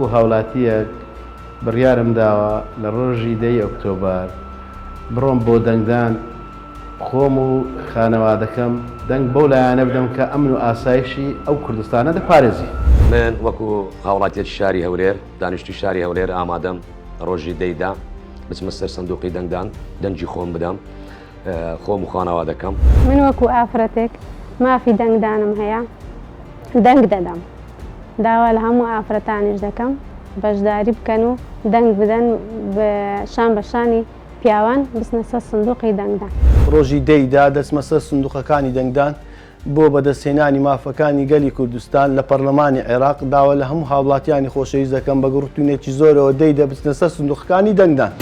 وەکو هاوڵاتیەک بڕیارم داوە لە ڕۆژی 10 ئۆکتۆبر بڕۆم بۆ دەنگدان خۆم و خانەوادەکەم دەنگ بەو لایەنە بدەم کە ئەمن و ئاسایشی ئەو کوردستانە دەپارێزی. من وەکو هاوڵاتیەتی شاری هەولێر دانیشتوی شاری هەولێر ئامادەم ڕۆژی 10 بچمە سەر سندوقی دەنگدان دەنگی خۆم بدەم خۆم و خانەوادەکەم. من وەکو ئافرەتێک مافی دەنگدانم هەیە دەنگ دەدەم داوا لە هەموو ئافرەتانیش دەکەم بەشداری بکەن و دەنگ بدەن بە شان بەشانی پیاوان بچنە سەر سندوقی دەنگدان. ڕۆژی 10 دەچمە سەر سندوقەکانی دەنگدان بۆ بەدەستهێنانی مافەکانی گەلی کوردستان لە پەرلەمانی عێراق داوا لە هەموو هاوڵاتیانی خۆشەویست دەکەم بە گڕتوونێکی زۆرەوە 10 بچنە سەر سندوقەکانی دەنگدان.